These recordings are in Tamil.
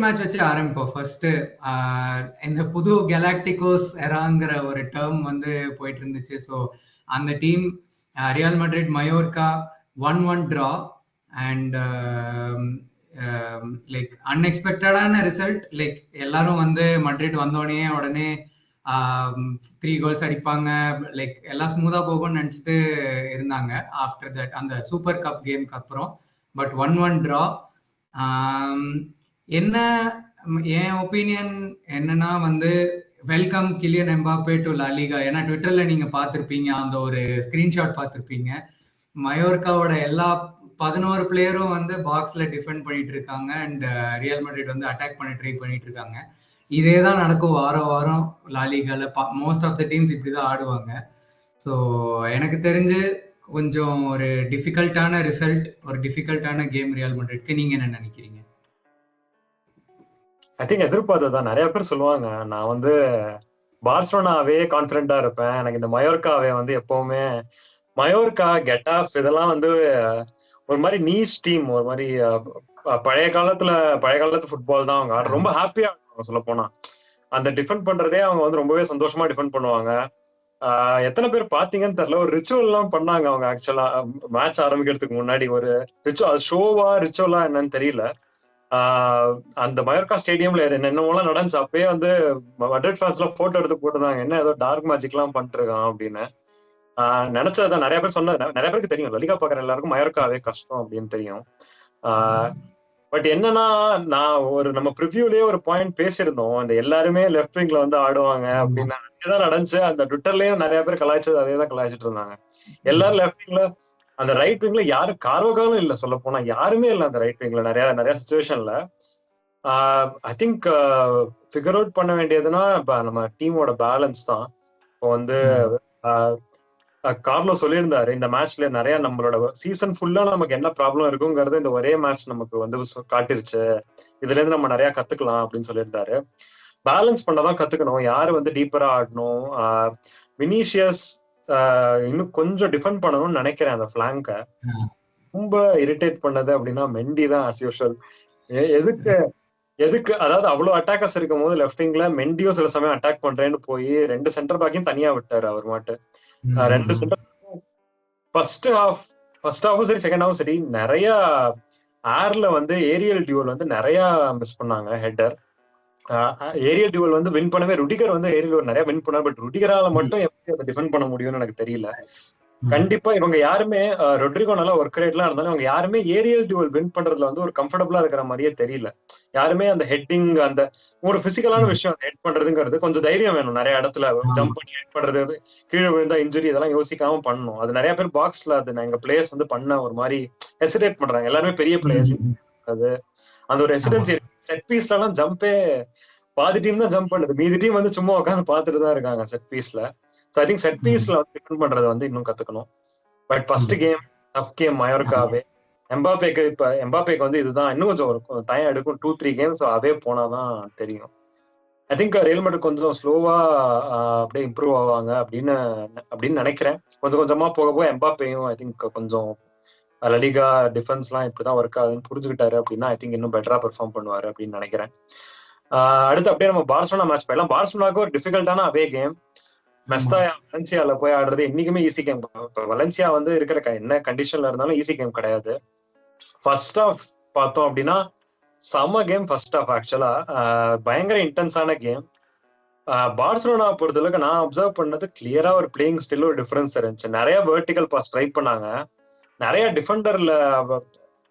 மட்ரிட் மேட்ச் வச்சு ஆரம்பிப்போம். ஃபர்ஸ்ட் இந்த புது கேலாக்டிகோஸ் எராங்கிற ஒரு டேர்ம் வந்து போயிட்டு இருந்துச்சு. ஸோ அந்த team Real Madrid Mallorca 1-1 draw and like அன்எக்ஸ்பெக்டடான ரிசல்ட். லைக் எல்லாரும் வந்து மட்ரிட் வந்தோடனே உடனே 3 கோல்ஸ் அடிப்பாங்க, லைக் எல்லாம் ஸ்மூதா போகும்னு நினைச்சிட்டு இருந்தாங்க ஆஃப்டர் தட் அந்த சூப்பர் கப் கேம்க்கு அப்புறம். But 1-1 draw. என்ன என் ஒப்பீனியன் என்னன்னா வந்து வெல்கம் கிலியன் எம்பாப்பே டு லா லிகா. ஏன்னா ட்விட்டர்ல நீங்க பார்த்திருப்பீங்க, அந்த ஒரு ஸ்கிரீன்ஷாட் பார்த்திருப்பீங்க. மயோர்காவோட எல்லா 11 பிளேயரும் வந்து பாக்ஸ்ல டிஃபெண்ட் பண்ணிட்டு இருக்காங்க அண்ட் ரியல் மட்ரிட் வந்து அட்டாக் பண்ண ட்ரை பண்ணிட்டு இருக்காங்க. இதே தான் நடக்கும் வாரம் வாரம் லாலிகால. மோஸ்ட் ஆஃப் த டீம்ஸ் இப்படிதான் ஆடுவாங்க. ஸோ எனக்கு தெரிஞ்சு கொஞ்சம் ஒரு டிஃபிகல்ட்டான ரிசல்ட், ஒரு டிஃபிகல்ட்டான கேம் ரியல் மட்ரிட்க்கு. நீங்க என்ன நினைக்கிறீங்க? ஐ திங்க் எதிர்பார்த்ததான். நிறைய பேர் சொல்லுவாங்க நான் வந்து பார்சலோனாவே கான்பிடண்டா இருப்பேன், எனக்கு இந்த மயோர்காவே வந்து எப்பவுமே மயோர்கா கெட்டாஃப் இதெல்லாம் வந்து ஒரு மாதிரி நீஷ் டீம், ஒரு மாதிரி பழைய காலத்து ஃபுட்பால் தான் அவங்க ஆடுற. ரொம்ப ஹாப்பியா சொல்ல போனா அந்த டிஃபெண்ட் பண்றதே அவங்க வந்து ரொம்பவே சந்தோஷமா டிஃபெண்ட் பண்ணுவாங்க. எத்தனை பேர் பாத்தீங்கன்னு தெரியல, ஒரு ரிச்சுவல் எல்லாம் பண்ணாங்க அவங்க ஆக்சுவலா மேட்ச் ஆரம்பிக்கிறதுக்கு முன்னாடி. ஒரு ரிச்சுவல், ஷோவா ரிச்சுவலா என்னன்னு தெரியல. அந்த மயோர்கா ஸ்டேடியம்ல என்னென்னலாம் நடந்துச்சு. அப்பயே வந்து மட்ரிட் ஃபேன்ஸ் எல்லாம் போட்டோ எடுத்து போட்டுருந்தாங்க, என்ன ஏதோ டார்க் மேஜிக் எல்லாம் பண்ணிட்டு இருக்கான் அப்படின்னு. நினைச்சதுதான். நிறைய பேர் சொன்னது, நிறைய பேருக்கு தெரியும், லலிகா பாக்குற எல்லாருக்கும் மயோர்காவே கஷ்டம் அப்படின்னு தெரியும். பட் என்னன்னா, நான் நம்ம ப்ரிவியூலயே ஒரு பாயிண்ட் பேசியிருந்தோம், அந்த எல்லாருமே லெஃப்ட் விங்ல வந்து ஆடுவாங்க அப்படின்னு. அதேதான் நடந்துச்சு. அந்த ட்விட்டர்லயும் நிறைய பேர் கலாய்ச்சது அதேதான் கலாய்ச்சிட்டு இருந்தாங்க. எல்லாரும் லெஃப்ட் விங்ல, அந்த ரைட் விங்ல யாரு கார்வகாலும் இல்ல, சொல்ல போனா யாருமே இல்ல அந்த ரைட் விங்ல நிறைய சிச்சுவேஷன்ல. ஐ திங்க் ஃபிகர் அவுட் பண்ண வேண்டியதுன்னா நம்ம டீமோட பேலன்ஸ் தான். இப்போ வந்து கார்லோ சொல்லியிருந்தாரு, இந்த மேட்ச்ல நிறைய நம்மளோட சீசன் ஃபுல்லா நமக்கு என்ன ப்ராப்ளம் இருக்குங்கிறது இந்த ஒரே மேட்ச் நமக்கு வந்து காட்டிருச்சு, இதுல இருந்து நம்ம நிறைய கத்துக்கலாம் அப்படின்னு சொல்லியிருந்தாரு. பேலன்ஸ் பண்ணதான் கத்துக்கணும், யாரு வந்து டீப்பரா ஆடணும். வினிஷியஸ் இன்னும் கொஞ்சம் டிஃபெண்ட் பண்ணணும்னு நினைக்கிறேன் அந்த பிளாங்க. ரொம்ப இரிட்டேட் பண்ணது அப்படின்னா மெண்டி தான் ஆஸ் யூஷுவல். எதுக்கு அதாவது அவ்வளவு அட்டாக்கர்ஸ் இருக்கும் போது லெஃப்ட் விங்ல மெண்டியும் சில சமயம் அட்டாக் பண்றேன்னு போய் 2 சென்டர் பேக்கையும் தனியா விட்டாரு அவர் மாட்டு. 2 சென்டர் ஃபர்ஸ்ட் ஹாஃபும் சரி செகண்ட் ஹாஃபும் சரி நிறைய ஏர்ல வந்து ஏரியல் டியூவல் வந்து நிறைய மிஸ் பண்ணாங்க. ஹெட்டர் ஏரியல் டியூவல் வந்து வின் பண்ணவே ருடிகர் வந்து ஏரியல் நிறைய வின் பண்ணார். பட் ருடிகரால மட்டும் எப்படி அதை டிஃபெண்ட் பண்ண முடியும்னு எனக்கு தெரியல. கண்டிப்பா இவங்க யாருமே ரொட்ரிகோ நல்லா ஒர்க் ரேட்லாம் இருந்தாலும் இவங்க யாருமே ஏரியல் டியூவல் வின் பண்றதுல வந்து ஒரு கம்ஃபர்டபுளா இருக்கிற மாதிரியே தெரியல. யாருமே அந்த ஹெட்டிங், அந்த ஒரு பிசிக்கலான விஷயம் ஹெட் பண்றதுங்கிறது கொஞ்சம் தைரியம் வேணும். நிறைய இடத்துல ஜம்ப் பண்ணி ஹெட் பண்றது, கீழே விழுந்தா இன்ஜுரி, இதெல்லாம் யோசிக்காம பண்ணணும். அது நிறைய பேர் பாக்ஸ்ல அது எங்க பிளேயர்ஸ் வந்து பண்ண ஒரு மாதிரி ஹெசிடேட் பண்றாங்க. எல்லாருமே பெரிய பிளேயர்ஸ், அது அந்த ஒரு ஹெசிடன்சி. செட் பீஸ்ல எல்லாம் ஜம்பே பாதி டீம் தான் ஜம்ப் பண்ணுது, மீதி டீம் வந்து சும்மா உட்காந்து பாத்துட்டு தான் இருக்காங்க செட் பீஸ்ல. ஸோ ஐ திங்க் செட் பீஸ்ல வந்து டிஃபெண்ட் பண்றதை வந்து இன்னும் கத்துக்கணும். But first game tough game மயோர்காவே. எம்பாப்பேக்கு வந்து இதுதான் இன்னும் கொஞ்சம் ஒரு டைம் எடுக்கும், 2-3 கேம்ஸ் அவே போனாதான் தெரியும். ஐ திங்க் ரியல் மேட்ரிட் கொஞ்சம் ஸ்லோவா அப்படியே இம்ப்ரூவ் ஆவாங்க அப்படின்னு நினைக்கிறேன். கொஞ்சம் கொஞ்சமா போக போக எம்பாப்பேயும் ஐ திங்க் கொஞ்சம் லலிகா டிஃபென்ஸ்லாம் இப்படிதான் ஒர்க் ஆகுதுன்னு புரிஞ்சுக்கிட்டாரு அப்படின்னா ஐ திங்க் இன்னும் பெட்டரா பெர்ஃபார்ம் பண்ணுவாரு அப்படின்னு நினைக்கிறேன். அடுத்து அப்படியே நம்ம பார்சலோனா மேட்ச் போயிடலாம். பார்சலோனாக்கு ஒரு டிஃபிகல்ட்டான அவே கேம். மெஸ்தாயா வலன்சியால போய் ஆடுறது என்னைக்குமே ஈஸி கேம். இப்போ வலன்சியா வந்து இருக்கிற என்ன கண்டிஷன்ல இருந்தாலும் ஈஸி கேம் கிடையாது. ஃபர்ஸ்ட் ஹாஃப் பார்த்தோம் அப்படின்னா செம கேம். ஃபர்ஸ்ட் ஹாஃப் ஆக்சுவலா பயங்கர இன்டென்ஸான கேம். பார்சலோனா பொறுத்தளவுக்கு நான் அப்சர்வ் பண்ணது கிளியரா ஒரு பிளேயிங் ஸ்டைல் ஒரு டிஃபரன்ஸ் இருந்துச்சு. நிறைய வெர்டிகல் பாஸ் ட்ரை பண்ணாங்க, நிறைய டிஃபெண்டர்ல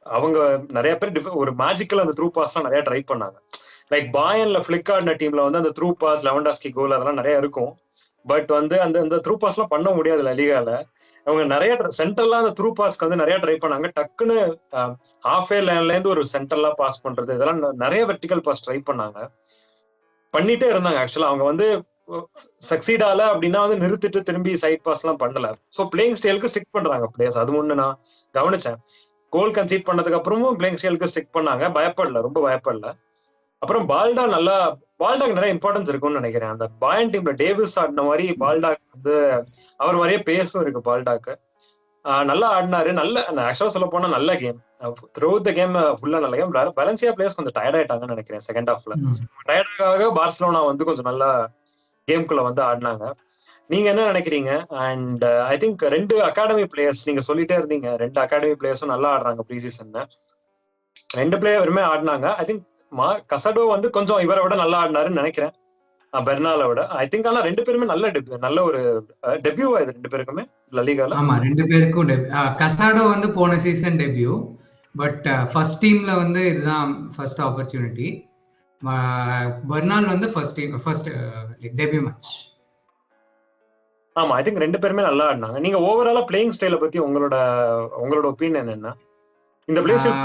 அவங்க நிறைய பேர் ஒரு மேஜிக்கல் அந்த த்ரூ பாஸ்லாம் நிறைய ட்ரை பண்ணாங்க. லைக் பாயன்ல ஃபிளிக் ஆடின டீம்ல வந்து அந்த த்ரூ பாஸ், லெவன்டாஸ்கி கோல் அதெல்லாம் நிறைய இருக்கும். பட் வந்து அந்த த்ரூ பாஸ் எல்லாம் பண்ண முடியாது லலிகால. அவங்க நிறைய சென்டர்லாம் அந்த த்ரூ பாஸ்க்கு வந்து நிறைய ட்ரை பண்ணாங்க. டக்குன்னு ஹாஃபே லைன்ல இருந்து ஒரு சென்டர்லாம் பாஸ் பண்றது, இதெல்லாம் நிறைய வெர்டிகல் பாஸ் ட்ரை பண்ணிட்டே இருந்தாங்க. ஆக்சுவலா அவங்க வந்து சக்சீட் ஆல அப்படின்னா வந்து நிறுத்திட்டு திரும்பி சைட் பாஸ் எல்லாம் பண்ணல. ஸோ பிளேயிங் ஸ்டைலுக்கு ஸ்டிக் பண்றாங்க பிளேயர்ஸ். அது ஒண்ணு நான் கவனிச்சேன். கோல் கன்சீட் பண்ணதுக்கு அப்புறமும் பிளேயிங் ஸ்டைலுக்கு ஸ்டிக் பண்ணாங்க, பயப்படல, ரொம்ப பயப்படல. அப்புறம் பால்டாக் நிறைய இம்பார்ட்டன்ஸ் இருக்கும்னு நினைக்கிறேன். அந்த பாயன் டீம்ல டேவிஸ் ஆடின மாதிரி பால்டாக் வந்து அவர் மாதிரியே பேஸும் இருக்கு பால்டாக்கு. நல்லா ஆடினாரு. நல்ல ஆக்சுவலா சொல்ல போனா நல்ல கேம். த்ரூ த கேம் ஃபுல்லா நல்ல கேம். வலன்சியா பிளேயர்ஸ் கொஞ்சம் டயர்ட் ஆயிட்டாங்கன்னு நினைக்கிறேன் செகண்ட் ஹாஃப்ல. டயர்டாக பார்சலோனா வந்து கொஞ்சம் நல்லா கேம்குள்ள வந்து ஆடினாங்க. நீங்க என்ன நினைக்கிறீங்க? And I think 2 academy players நீங்க சொல்லிட்டே இருந்தீங்க, 2 அகாடமி பிளேயர்ஸும் நல்லா ஆடுறாங்க ப்ரீ சீசன்ல. 2 பிளேயருமே ஆடினாங்க. ஐ திங்க் கசடோ வந்து கொஞ்சம் இவரை விட நல்லா ஆடினாருன்னு நினைக்கிறேன், பெர்னால விட. ஐ திங்க் ஆனா 2 பேருமே நல்ல ஒரு டெபியூ ஆயுது 2 பேருக்குமே லலிகால. ஆமா, 2 பேருக்கும் கசாடோ வந்து போன சீசன் டெபியூ. பட் ஃபர்ஸ்ட் டீம்ல வந்து இதுதான் ஃபர்ஸ்ட் ஆப்பர்ச்சுனிட்டி. பெர்னால் வந்து ஃபர்ஸ்ட் டெபியூ மேட்ச். ஆமா, ஐ திங்க் 2 பேருமே நல்லா ஆடினாங்க. நீங்க ஓவராலா பிளேயிங் ஸ்டைல பத்தி உங்களோட ஒப்பீனியன் என்ன? இந்த பிளேயிங் ஸ்டைல்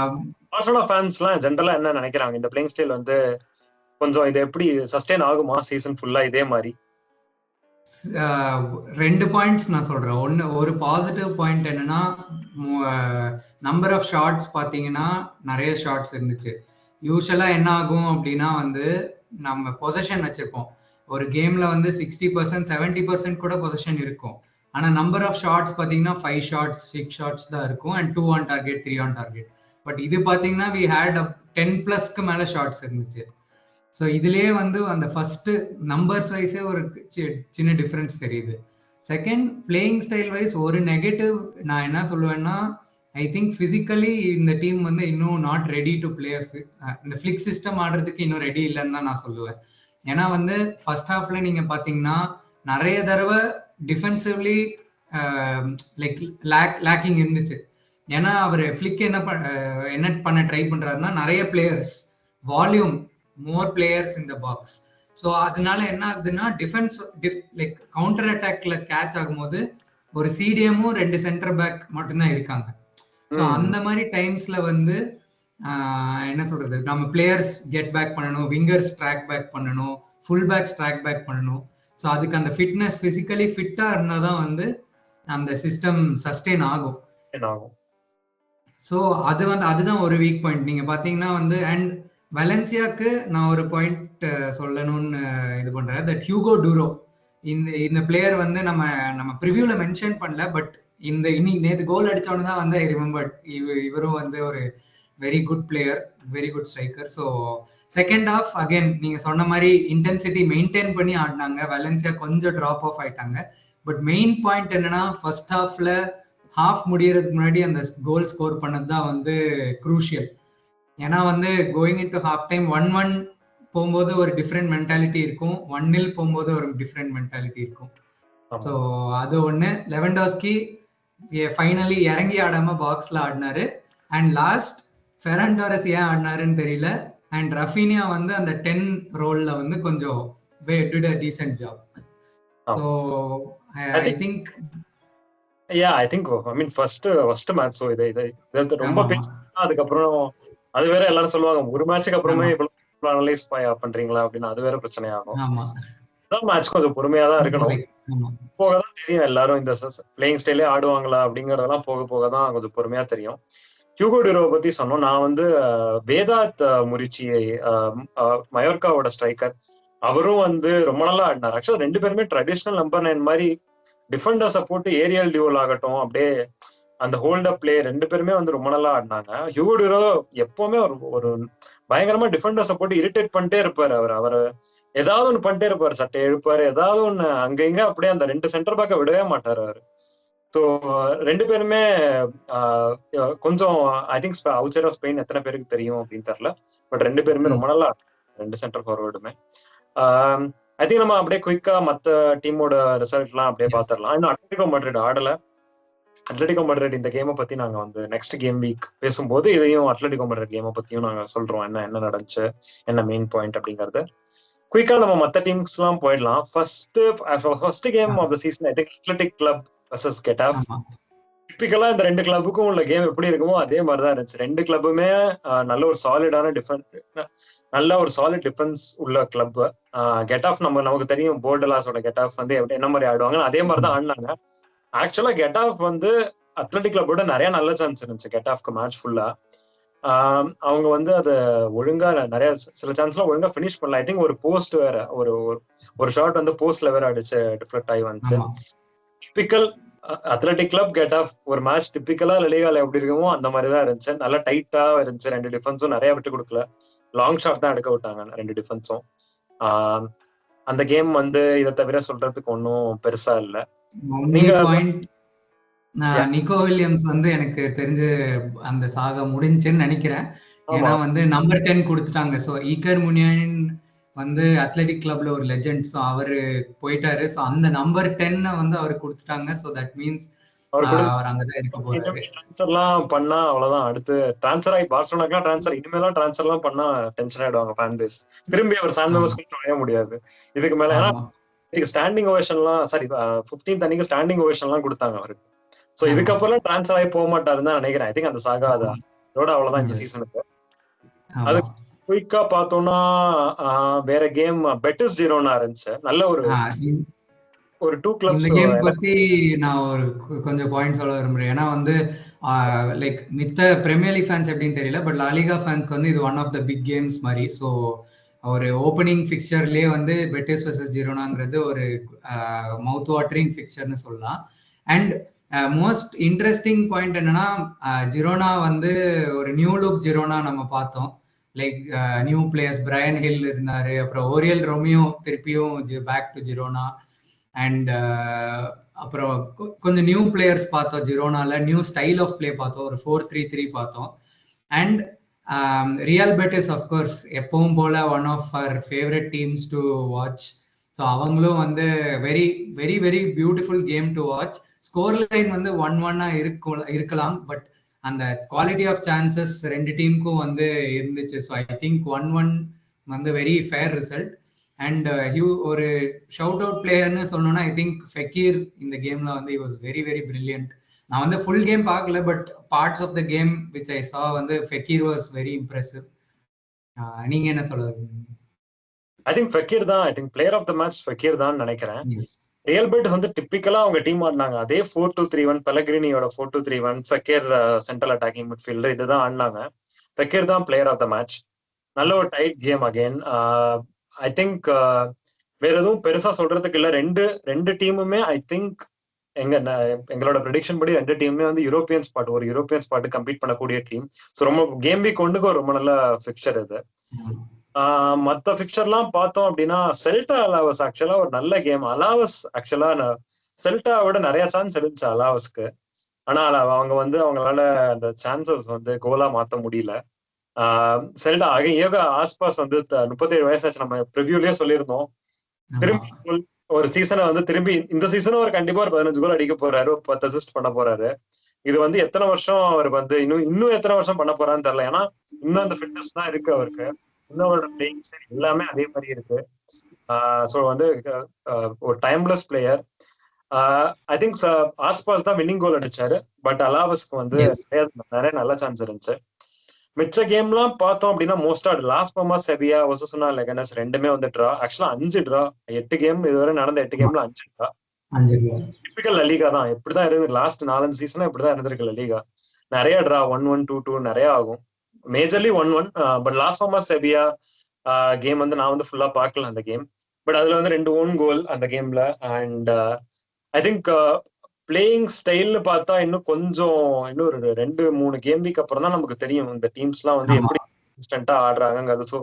பார்சலோனா ஃபேன்ஸ்லாம் ஜெனரலா என்ன நினைக்கிறாங்க? இந்த பிளேயிங் ஸ்டைல் வந்து கொஞ்சம் இது எப்படி சஸ்டெயின் ஆகுமா சீசன் ஃபுல்லா இதே மாதிரி? 2 பாயிண்ட்ஸ் நான் சொல்றேன். ஒரு பாசிட்டிவ் பாயிண்ட் என்னன்னா, நம்பர் ஆஃப் ஷாட்ஸ் பாத்தீங்கன்னா நிறைய ஷாட்ஸ் இருந்துச்சு. யூஸ்வலா என்ன ஆகும் அப்படின்னா வந்து நம்ம பொசிஷன் வச்சிருப்போம். ஒரு கேம்ல வந்து 60% 70% கூட பொசிஷன் இருக்கும். ஆனா நம்பர் ஆஃப் ஷாட்ஸ் பாத்தீங்கன்னா 5 ஷாட்ஸ் 6 ஷாட்ஸ் தான் இருக்கும். And 2 on target 3 on target. But இது பாத்தீங்கன்னா we had 10+ மேல ஷாட்ஸ் இருந்துச்சு. ஸோ இதுலயே வந்து அந்த ஃபர்ஸ்ட் நம்பர்ஸ் வைஸே ஒரு சின்ன டிஃபரன்ஸ் தெரியுது. செகண்ட், பிளேயிங் ஸ்டைல் வைஸ் ஒரு நெகட்டிவ் நான் என்ன சொல்லுவேன்னா, ஐ திங்க் பிசிக்கலி இந்த டீம் வந்து இன்னும் நாட் ரெடி டு பிளே. இந்த ஃபிளிக் சிஸ்டம் ஆடுறதுக்கு இன்னும் ரெடி இல்லைன்னு தான் நான் சொல்லுவேன். ஏன்னா வந்து ஃபர்ஸ்ட் ஹாஃப்ல நீங்க பாத்தீங்கன்னா நிறைய தடவை டிஃபென்சிவ்லி லைக் லேக்கிங் இருந்துச்சு. ஏன்னா அவர் ஃபிளிக் என்ன பண்ண ட்ரை பண்றாருன்னா, நிறைய players, volume, more players in the box. So அதனால என்ன ஆகுதுன்னா, டிஃபென்ஸ் லைக் கவுண்டர் அட்டாக்ல கேட்ச் ஆகும்போது ஒரு சிடிஎம்மும் 2 சென்டர் பேக் மட்டும்தான் இருக்காங்க. ஸோ அந்த மாதிரி டைம்ஸ்ல வந்து என்ன சொல்றது, நம்ம பிளேயர்ஸ் கெட் பேக் பண்ணணும், விங்கர்ஸ் ட்ராக் பேக் பண்ணணும், ஃபுல் பேக்ஸ் ட்ராக் பேக் பண்ணணும். ஸோ அதுக்கு அந்த ஃபிட்னஸ், பிசிக்கலி ஃபிட்டா இருந்தாதான் வந்து அந்த சிஸ்டம் சஸ்டெயின் ஆகும். ஸோ அதுதான் ஒரு வீக் பாயிண்ட். நீங்க பாத்தீங்கன்னா வந்து, அண்ட் வலன்சியாக்கு நான் ஒரு பாயிண்ட் சொல்லணும்னு இது பண்றேன். தட் ஹியூகோ டூரோ, இந்த பிளேயர் வந்து நம்ம ப்ரிவியூல மென்ஷன் பண்ணல. பட் இன்னைக்கு நேற்று கோல் அடிச்சவனு தான் வந்து ஐ ரிமெம்பர் இவரும் வந்து ஒரு very good player, very good striker. So second half again நீங்க சொன்ன மாதிரி இன்டென்சிட்டி மெயின்டைன் பண்ணி ஆடினாங்க. வலன்சியா கொஞ்சம் டிராப் ஆஃப் ஆயிட்டாங்க. பட் மெயின் பாயிண்ட் என்னன்னா, ஃபர்ஸ்ட் ஹாஃப்ல ஹாஃப் முடியறதுக்கு முன்னாடி அந்த கோல் ஸ்கோர் பண்ணது தான் வந்து குரூஷியல். ஏன்னா வந்து கோயிங் இன்டு ஹாஃப் டைம் 1-1 போகும்போது ஒரு டிஃப்ரெண்ட் மென்டாலிட்டி இருக்கும், 1-0 போகும்போது ஒரு டிஃப்ரெண்ட் மென்டாலிட்டி இருக்கும். ஸோ அது ஒன்று. லெவன்டாஸ்கி ஃபைனலி இறங்கி ஆடாம பாக்ஸ்ல ஆடினாரு. அண்ட் லாஸ்ட் ஃபெரான் டாரஸ் ஏன் ஆடினாருன்னு தெரியல. அண்ட் ரஃபீனியா வந்து அந்த 10 ரோல்ல வந்து கொஞ்சம் did a decent job. So I think first match. So இது ரொம்ப அதுக்கப்புறம் அது வேற எல்லாரும் சொல்லுவாங்க, ஒரு மேட்சுக்கு அப்புறமே இவ்வளவு அனலைஸ் பண்றீங்களா அப்படின்னு. அது வேற பிரச்சனை ஆகும். மேட்ச் கொஞ்சம் பொறுமையா தான் இருக்கணும். போகதான் தெரியும் எல்லாரும் இந்த பிளேயிங் ஸ்டைலே ஆடுவாங்களா அப்படிங்கறதெல்லாம் போக போக தான் கொஞ்சம் பொறுமையா தெரியும். ஹியூகோ டியூரோவை பத்தி சொன்னோம். நான் வந்து வேதாத் முரிச்சியை, மயோர்காவோட ஸ்ட்ரைக்கர், அவரும் வந்து ரொம்ப நல்லா ஆடினார். ஆக்சுவலா 2 பேருமே ட்ரெடிஷனல் நம்பர் 9 மாதிரி டிஃபெண்டர்ஸை போட்டு ஏரியல் டியூவல் ஆகட்டும், அப்படியே அந்த ஹோல்ட் அப் பிளே 2 பேருமே வந்து ரொம்ப நல்லா ஆடினாங்க. ஹியூகோ டியூரோ எப்பவுமே ஒரு பயங்கரமா டிஃபெண்டர்ஸை போட்டு இரிட்டேட் பண்ணிட்டே இருப்பாரு. அவர் ஏதாவது ஒண்ணு பண்ணிட்டே இருப்பாரு, சட்டை எழுப்பாரு, ஏதாவது ஒண்ணு அங்க இங்க, அப்படியே அந்த 2 சென்டர் பேக்கை விடவே மாட்டாரு அவரு. ஸோ 2 பேருமே கொஞ்சம் I think outside of Spain எத்தனை பேருக்கு தெரியும் அப்படின்னு தெரியல. பட் 2 பேருமே ரொம்ப நல்லா 2 சென்டர் ஃபார்வர்டுமே. ஐ திங்க் நம்ம அப்படியே குயிக்கா மத்த டீமோட ரிசல்ட் எல்லாம் அப்படியே பாத்திரலாம். இன்னும் அட்லெட்டிகோ மேட்ரிட் ஆடல. அட்லெட்டிகோ மேட்ரிட் இந்த கேமை பத்தி நாங்க வந்து நெக்ஸ்ட் கேம் வீக் பேசும்போது இதையும் அட்லெட்டிகோ மேட்ரிட் கேமை பத்தியும் நாங்க சொல்றோம், என்ன நடந்துச்சு, என்ன மெயின் பாயிண்ட் அப்படிங்கறது. குயிக்கா நம்ம மத்த டீம்ஸ் எல்லாம் போயிடலாம். First game of the season I think Athletic Club versus Getafe. டிபிக்கலா இந்த 2 கிளப்புக்கும் உள்ள கேம் எப்படி இருக்குமோ அதே மாதிரிதான் இருந்துச்சு. 2 கிளப்புமே நல்ல ஒரு சாலிட் டிஃபென்ஸ் உள்ள கிளப். கெட்டாஃப் நமக்கு தெரியும், போர்டலாஸோட கெட்டாஃப் வந்து என்ன மாதிரி ஆடுவாங்க, அதே மாதிரிதான் ஆடினாங்க. ஆக்சுவலா கெட்டாஃப் வந்து அத்லெட்டிக் கிளப்போட நிறைய நல்ல சான்ஸ் இருந்துச்சு கெட்டாஃப்க்கு மேட்ச் ஃபுல்லா. அவங்க வந்து அதை ஒழுங்கா நிறைய சில சான்ஸ்லாம் ஒழுங்கா பினிஷ் பண்ணல. ஐ திங்க் ஒரு போஸ்ட் வேற ஒரு ஷாட் வந்து போஸ்ட்ல வேற அடிச்சு டிஃப்ளெக்ட் ஆகி வந்துச்சு. Typical athletic club get off ஒரு மேட்ச் டிப்பிக்கலா லலிகால எப்படி இருக்குமோ அந்த மாதிரி தான் இருந்துச்சு. நல்லா டைட்டா இருந்துச்சு. ரெண்டு டிஃபென்ஸும் நிறைய விட்டு கொடுக்கல. லாங் ஷாட் தான் எடுக்க விட்டாங்க ரெண்டு டிஃபென்ஸும். அந்த கேம் வந்து இதை தவிர சொல்றதுக்கு ஒன்றும் பெருசா இல்லை. நீங்க நிக்கோ வில்லியம்ஸ் வந்து எனக்கு தெரிஞ்சு அந்த சாகா முடிஞ்சுன்னு நினைக்கிறேன். ஏன்னா வந்து நம்பர் 10 கொடுத்துட்டாங்க. ஸோ ஈக்கர் முனியன் வந்து அத்லெட்டிக் கிளப்ல ஒரு லெஜெண்ட். ஸோ அவரு போயிட்டாரு. ஸோ அந்த நம்பர் 10 வந்து அவருக்கு கொடுத்துட்டாங்க. ஸோ தட் மீன்ஸ் அவர் அங்கதான் இருக்க போறாரு. ட்ரான்ஸ்ஃபர்லாம் பண்ணா அவ்வளவுதான். அடுத்து ட்ரான்ஸ்ஃபர் ஆகி பார்சலோனாக்குலாம் ட்ரான்ஸ்ஃபர் இனிமேலாம் ட்ரான்ஸ்ஃபர்லாம் பண்ணா டென்ஷன் ஆயிடுவாங்க ஃபேன் பேஸ். திரும்பி அவர் சான் மெமோஸ்க்கு நுழைய முடியாது இதுக்கு மேல. ஏன்னா ஸ்டாண்டிங் ஓவேஷன்லாம் சாரி 15th அன்னைக்கு ஸ்டாண்டிங் ஓவேஷன்லாம் கொடுத்தாங்க அவருக்கு. ஸோ இதுக்கப்புறம் ட்ரான்ஸ்ஃபர் ஆகி போக மாட்டாருன்னு தான் நினைக்கிறேன். ஐ திங்க் அந்த சாகா அதோட அவ்வளவுதான் இந்த சீசனுக்கு. அது குயிக்கா பார்த்தோம்னா வேற கேம் பெட்டிஸ் ஜிரோனா இருந்துச்சு. நல்ல ஒரு 2 கிளப்ஸ். இந்த கேம் பத்தி நான் ஒரு கொஞ்சம் பாயிண்ட் சொல்ல விரும்புறேன். ஏன்னா வந்து லைக் மித்த பிரீமியர் லீக் ஃபேன்ஸ் எப்படின்னு தெரியல, பட் லாலிகா ஃபேன்ஸ்க்கு வந்து இது one of the big games மாதிரி. ஸோ ஒரு ஓப்பனிங் ஃபிக்சர்லயே வந்து பெட்டிஸ் வெர்சஸ் ஜிரோனாங்கிறது ஒரு மவுத் வாட்டரிங் ஃபிக்சர்னு சொல்லலாம். அண்ட் மோஸ்ட் இன்ட்ரெஸ்டிங் பாயிண்ட் என்னன்னா, ஜிரோனா வந்து ஒரு நியூ லுக் ஜிரோனா நம்ம பார்த்தோம். Like new players, Bryan Gil இருந்தாரு, அப்புறம் ஓரியல் ரொமியோ திருப்பியும் பேக் டு ஜிரோனா. அண்ட் அப்புறம் கொஞ்சம் நியூ பிளேயர்ஸ் பார்த்தோம் ஜிரோனால. நியூ ஸ்டைல் ஆஃப் பிளே பார்த்தோம். ஒரு 4-3-3 பார்த்தோம். அண்ட் ரியல் பெட்டிஸ் அஃப்கோர்ஸ் எப்பவும் போல one of our favourite teams to watch. So அவங்களும் வந்து very very very beautiful game to watch. Score line வந்து 1-1 இருக்கலாம், பட் அந்த குவாலிட்டி ஆஃப் சான்சஸ் ரெண்டு டீமுக்கும் வந்து இருந்துச்சு. ஸோ ஐ திங்க் 1-1 வந்து வெரி ஃபேர் ரிசல்ட். அண்ட் ஒரு ஷவுட் அவுட் பிளேயர்னு சொன்னோன்னா ஐ திங்க் ஃபெக்கீர் இந்த கேம்ல வந்து he was very very brilliant. நான் வந்து ஃபுல் கேம் பார்க்கல, but parts of the game which I saw வந்து ஃபெக்கீர் வாஸ் வெரி இம்ப்ரெசிவ். நீங்க என்ன சொல்லுவீங்க? ஐ திங்க் ஃபெக்கீர் தான். I think player of the match Fekir தான் நினைக்கிறேன். ரியல் பெட்டிஸ் வந்து டிப்பிக்கலா அவங்க டீம் ஆடினாங்க. அதே 4-2-3-1 பெலக்ரினியோட 4-2-3-1 ஃபெக்கீர் சென்ட்ரல் அட்டாக்கிங் மிட்ஃபீல்டர் இதுதான் ஆடினாங்க. ஃபெக்கீர் தான் பிளேயர் ஆஃப் த மேட்ச். நல்ல ஒரு tight game again. I think வேற எதுவும் பெருசா சொல்றதுக்கு இல்ல. ரெண்டு டீமுமே ஐ திங்க் எங்களோட ப்ரெடிக்ஷன் படி ரெண்டு டீமுமே வந்து யூரோப்பியன் ஸ்பாட் கம்பீட் பண்ணக்கூடிய டீம். ஸோ ரொம்ப கேம் வீக் ஒன்றுக்கு ரொம்ப நல்ல பிக்சர் இது. மற்ற பிக்சர்லாம் பார்த்தோம் அப்படின்னா செல்டா அலாவஸ் ஆக்சுவலா ஒரு நல்ல கேம். அலாவஸ் ஆக்சுவலா செல்டாவோட நிறைய சான்ஸ் இருந்துச்சு அலாவஸ்க்கு. ஆனா அவங்க வந்து அவங்களால அந்த சான்சஸ் வந்து கோலா மாத்த முடியல. செல்டா யோகா ஆஸ்பாஸ் வந்து 37 வயசாச்சு. நம்ம ப்ரிவியூலயே சொல்லியிருந்தோம். திரும்பி ஒரு சீசனை வந்து திரும்பி இந்த சீசனும் ஒரு கண்டிப்பா ஒரு 15 கோல் அடிக்க போறாரு, 10 அசிஸ்ட் பண்ண போறாரு. இது வந்து எத்தனை வருஷம் அவர் வந்து இன்னும் எத்தனை வருஷம் பண்ண போறான்னு தெரியல. ஏன்னா இன்னும் அந்த ஃபிட்னஸ் தான் இருக்கு அவருக்கு. இன்னும் அவரோட பிளேயிங் ஸ்டைல் எல்லாமே அதே மாதிரி இருக்கு. ஸோ வந்து ஒரு டைம்லெஸ் பிளேயர். ஐ திங்க் ஆஸ்பாஸ் தான் வின்னிங் கோல் அடிச்சாரு, பட் அலாவஸ்க்கு வந்து நிறைய நல்ல சான்ஸ் இருந்துச்சு. மிச்ச கேம்லாம் பார்த்தோம் அப்படின்னா மோஸ்டா லாஸ் பாமாஸ் செவியா ஒசசுனா லெகனஸ் ரெண்டுமே வந்து ட்ரா. ஆக்சுவலா 5 ட்ரா. 8 கேம் இதுவரை நடந்த 8 கேம்ல 5 ட்ரா. டிபிக்கல் லலிகா தான். எப்படிதான் இருந்து லாஸ்ட் 4 சீசனா இப்படிதான் இருந்திருக்கு லலிகா. நிறைய ட்ரா 1-1 2-2 நிறைய ஆகும். Majorly 1-1. But Las Palmas Sevilla game வந்து நான் வந்து ஃபுல்லா பார்க்கல அந்த கேம். பட் அதுல வந்து 2 ஓன் கோல் அந்த கேம்ல. அண்ட் ஐ திங்க் பிளேயிங் ஸ்டைல்னு பார்த்தா இன்னும் ஒரு 2-3 கேம் வீக் அப்புறம் தான் நமக்கு தெரியும் இந்த டீம்ஸ் எல்லாம் வந்து எப்படி இன்ஸ்டன்டா ஆடுறாங்கிறது. ஸோ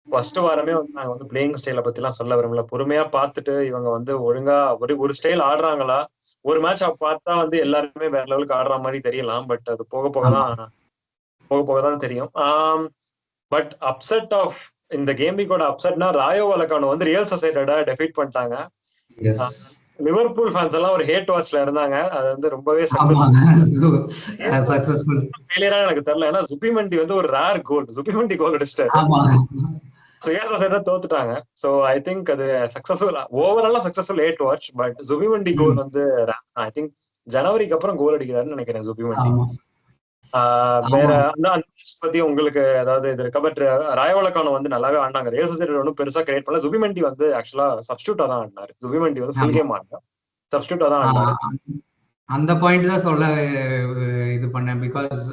ஃபர்ஸ்ட் வாரமே வந்து நாங்க வந்து பிளேயிங் ஸ்டைலை பத்தி எல்லாம் சொல்ல விரும்பல. பொறுமையா பார்த்துட்டு இவங்க வந்து ஒழுங்கா ஒரு ஸ்டைல் ஆடுறாங்களா, ஒரு மேட்ச் பார்த்தா வந்து எல்லாருமே வேற லெவலுக்கு ஆடுற மாதிரி தெரியலாம். பட் அது போக போக தான் தெரியும். பட் அப்செட் ஆஃப் இந்த கேம் வீக்கோட அப்செட்னா ராயோ வலக்கானோ வந்து ரியல் சொசைட்டியோட டெஃபீட் பண்ணிட்டாங்க. லிவர்பூல் ஃபேன்ஸ் எல்லாம் ஒரு ஹேட் வாட்ச்ல இருந்தாங்க. அது வந்து ரொம்பவே சக்சஸ்ஃபுல் ஃபெயிலியரா எனக்கு தெரியல. ஏன்னா சுபிமண்டி வந்து ஒரு ரேர் கோல், சுபிமண்டி கோல் அடிச்சிட்டாரு. தோத்துட்டாங்க. சோ ஐ திங்க் அது சக்சஸ்ஃபுல், ஓவராலா சக்சஸ்ஃபுல் ஹேட் வாட்ச். பட் சுபிமண்டி கோல் வந்து ஐ திங்க் ஜனவரிக்கு அப்புறம் கோல் அடிக்கிறாருன்னு நினைக்கிறேன் சுபிமண்டி. வேற அந்த பத்தி உங்களுக்கு ஏதாவது இது இருக்கா? பட் ராயவலக்கானோ வந்து நல்லாவே ஆடினாங்க. ரியல் சொசைட்டி ஒன்றும் பெருசா கிரியேட் பண்ணல. சுபிமண்டி வந்து ஆக்சுவலா சப்ஸ்டியூட்டா தான் ஆடினாரு. சுபிமண்டி வந்து ஃபுல் கேம் ஆடினார், சப்ஸ்டியூட்டா தான் ஆடினாரு. அந்த பாயிண்ட் தான் சொல்ல இது பண்ணேன். பிகாஸ்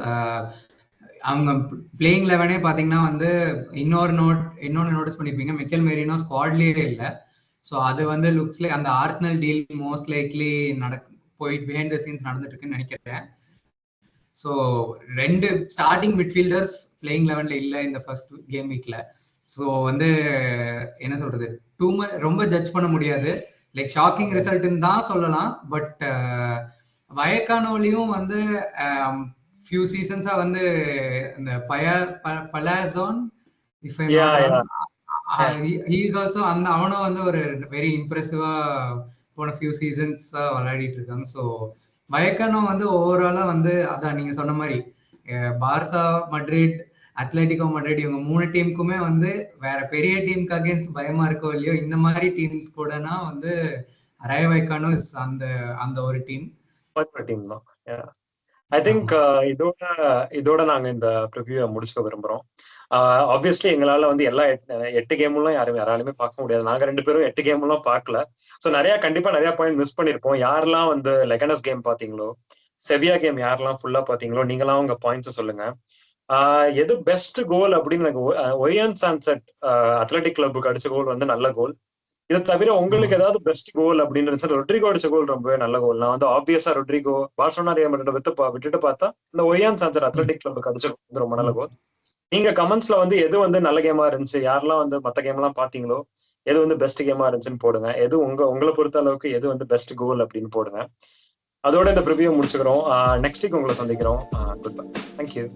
அவங்க பிளேயிங் 11 பாத்தீங்கன்னா வந்து இன்னொன்னு நோட்டீஸ் பண்ணிருப்பீங்க, மிக்கேல் மெரினோ ஸ்குவாட்லயே இல்லை. ஸோ அது வந்து லுக்ஸ் லைக் அந்த ஆர்சனல் டீல் மோஸ்ட் லைக்லி போயிட்டு பிஹைண்ட் த சீன்ஸ் நடந்துட்டு இருக்குன்னு நினைக்கிறேன். ஸோ 2 ஸ்டார்டிங் மிட்ஃபீல்டர்ஸ் பிளேயிங் 11ல இல்லை இந்த ஃபர்ஸ்ட் கேம் வீக்ல. ஸோ வந்து என்ன சொல்றது, ரொம்ப ஜட்ஜ் பண்ண முடியாது. லைக் ஷாக்கிங் ரிசல்ட்னு தான் சொல்லலாம். பட் வயக்கானோலையும் வந்து ஃபியூ சீசன்ஸா வந்து இந்த பலாசோன் இஃப் ஐ ஆல்சோ அவனும் வந்து ஒரு வெரி இம்ப்ரெசிவா போன ஃபியூ சீசன்ஸா விளையாடிட்டு இருக்காங்க. ஸோ வயக்கானோ வந்து ஓவராலா வந்து அதான் நீங்க சொன்ன மாதிரி பார்சா, மட்ரிட், அத்லெட்டிகோ மட்ரிட் இவங்க 3 டீமுக்குமே வந்து வேற பெரிய டீமுக்கு அகேன்ஸ்ட் பயமா இருக்கோ இல்லையோ, இந்த மாதிரி டீம்ஸ் கூடனா வந்து ரய வைக்கானோ அந்த ஒரு டீம் தான். ஐ திங்க் இதோட நாங்க இந்த ப்ரிவியூ முடிச்சுக்க விரும்புறோம். ஆப்வியஸ்லி எங்களால வந்து எல்லா 8 கேம்லாம் யாராலுமே பார்க்க முடியாது. நாங்க 2 பேரும் 8 கேம்லாம் பார்க்கல. ஸோ கண்டிப்பா நிறைய பாயிண்ட் மிஸ் பண்ணிருப்போம். யாரெல்லாம் வந்து லெகனஸ் கேம் பாத்தீங்களோ, செவியா கேம் யாரெல்லாம் ஃபுல்லா பாத்தீங்களோ, நீங்களாம் உங்க பாயிண்ட்ஸ் சொல்லுங்க. எது பெஸ்ட் கோல் அப்படின்னு எனக்கு ஒயன் சான்செட் அத்லெட்டிக் கிளப்புக்கு அடிச்ச கோல் வந்து நல்ல கோல். இதை தவிர உங்களுக்கு ஏதாவது பெஸ்ட் கோல் அப்படின்னு ரொட்ரிகோ அடிச்ச கோல் ரொம்பவே நல்ல கோல். நான் வந்து ஆப்வியஸா ரொட்ரிகோ பார்சலோனா ரியல் மேட்ரிட் விட்டுட்டு பார்த்தா இந்த ஒயான் சான்சர் அத்லெட்டிக் கிளப்புக்கு அடிச்ச கோல் ரொம்ப நல்ல கோல். நீங்க கமெண்ட்ஸ்ல வந்து எது வந்து நல்ல கேமா இருந்துச்சு, யாரெல்லாம் வந்து மத்த கேம் எல்லாம் பாத்தீங்களோ, எது வந்து பெஸ்ட் கேமா இருந்துச்சுன்னு போடுங்க. எது உங்களை பொறுத்த அளவுக்கு எது வந்து பெஸ்ட் கோல் அப்படின்னு போடுங்க. அதோட இந்த ப்ரிவியூ முடிச்சுக்கிறோம். நெக்ஸ்ட் வீக் உங்களை சந்திக்கிறோம். Good bye. தேங்க்யூ.